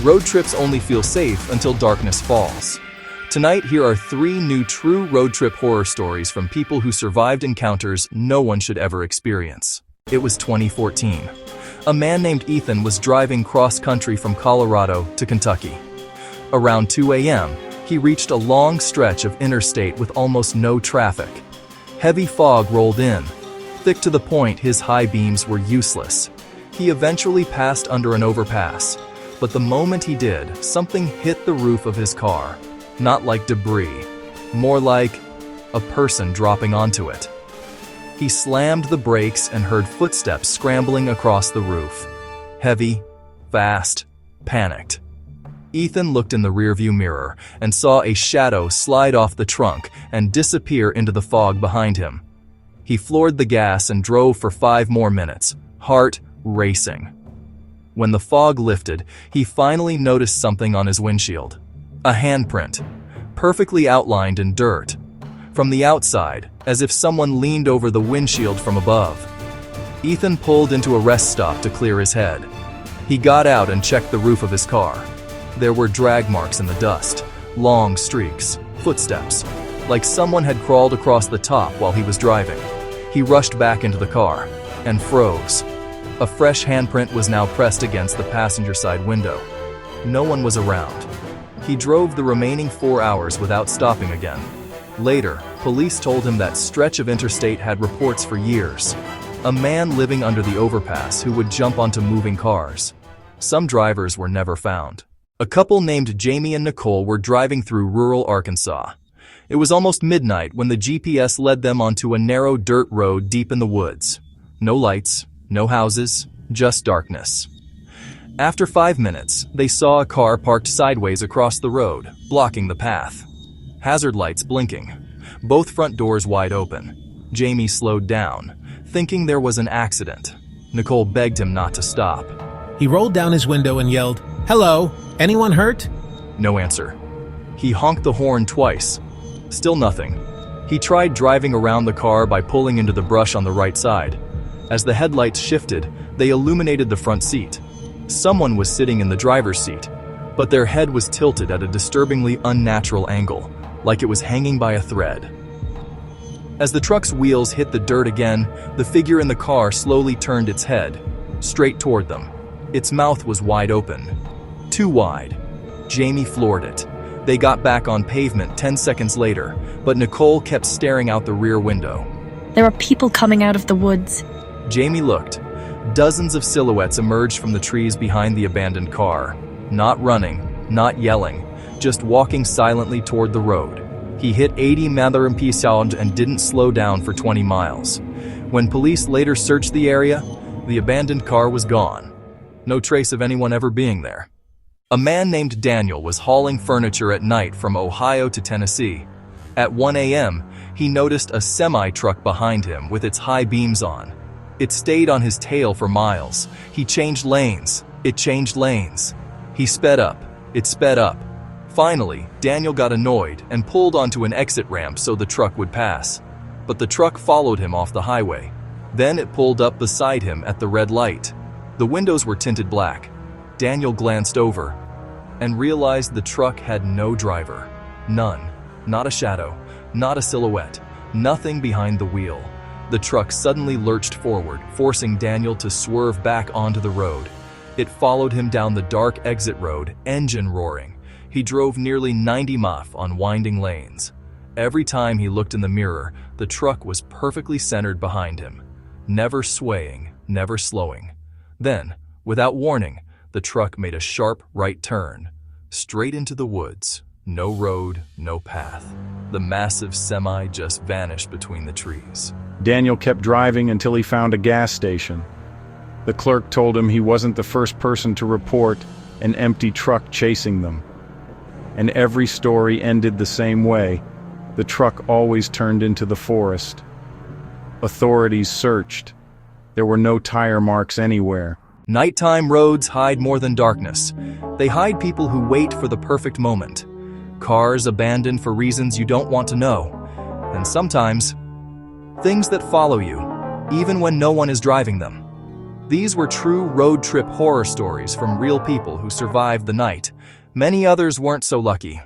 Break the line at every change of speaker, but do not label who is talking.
Road trips only feel safe until darkness falls. Tonight, here are 3 new true road trip horror stories from people who survived encounters no one should ever experience. It was 2014. A man named Ethan was driving cross-country from Colorado to Kentucky. Around 2 a.m., he reached a long stretch of interstate with almost no traffic. Heavy fog rolled in, thick to the point his high beams were useless. He eventually passed under an overpass, but the moment he did, something hit the roof of his car. Not like debris, more like a person dropping onto it. He slammed the brakes and heard footsteps scrambling across the roof. Heavy, fast, panicked. Ethan looked in the rearview mirror and saw a shadow slide off the trunk and disappear into the fog behind him. He floored the gas and drove for 5 more minutes, heart racing. When the fog lifted, he finally noticed something on his windshield. A handprint, perfectly outlined in dirt. From the outside, as if someone leaned over the windshield from above. Ethan pulled into a rest stop to clear his head. He got out and checked the roof of his car. There were drag marks in the dust, long streaks, footsteps, like someone had crawled across the top while he was driving. He rushed back into the car and froze. A fresh handprint was now pressed against the passenger side window. No one was around. He drove the remaining 4 hours without stopping again. Later, police told him that stretch of interstate had reports for years. A man living under the overpass who would jump onto moving cars. Some drivers were never found. A couple named Jamie and Nicole were driving through rural Arkansas. It was almost midnight when the GPS led them onto a narrow dirt road deep in the woods. No lights, no houses, just darkness. After 5 minutes, they saw a car parked sideways across the road, blocking the path. Hazard lights blinking, both front doors wide open. Jamie slowed down, thinking there was an accident. Nicole begged him not to stop.
He rolled down his window and yelled, "Hello, anyone hurt?"
No answer. He honked the horn twice. Still nothing. He tried driving around the car by pulling into the brush on the right side. As the headlights shifted, they illuminated the front seat. Someone was sitting in the driver's seat, but their head was tilted at a disturbingly unnatural angle, like it was hanging by a thread. As the truck's wheels hit the dirt again, the figure in the car slowly turned its head, straight toward them. Its mouth was wide open. Too wide. Jamie floored it. They got back on pavement 10 seconds later, but Nicole kept staring out the rear window.
"There are people coming out of the woods."
Jamie looked. Dozens of silhouettes emerged from the trees behind the abandoned car. Not running, not yelling, just walking silently toward the road. He hit 80 mph and didn't slow down for 20 miles. When police later searched the area, the abandoned car was gone. No trace of anyone ever being there. A man named Daniel was hauling furniture at night from Ohio to Tennessee. At 1 a.m., he noticed a semi-truck behind him with its high beams on. It stayed on his tail for miles. He changed lanes. It changed lanes. He sped up. It sped up. Finally, Daniel got annoyed and pulled onto an exit ramp so the truck would pass. But the truck followed him off the highway. Then it pulled up beside him at the red light. The windows were tinted black. Daniel glanced over and realized the truck had no driver. None. Not a shadow. Not a silhouette. Nothing behind the wheel. The truck suddenly lurched forward, forcing Daniel to swerve back onto the road. It followed him down the dark exit road, engine roaring. He drove nearly 90 mph on winding lanes. Every time he looked in the mirror, the truck was perfectly centered behind him, never swaying, never slowing. Then, without warning, the truck made a sharp right turn, straight into the woods. No road, no path. The massive semi just vanished between the trees.
Daniel kept driving until he found a gas station. The clerk told him he wasn't the first person to report an empty truck chasing them. And every story ended the same way. The truck always turned into the forest. Authorities searched. There were no tire marks anywhere.
Nighttime roads hide more than darkness. They hide people who wait for the perfect moment. Cars abandoned for reasons you don't want to know. And sometimes, things that follow you, even when no one is driving them. These were true road trip horror stories from real people who survived the night. Many others weren't so lucky.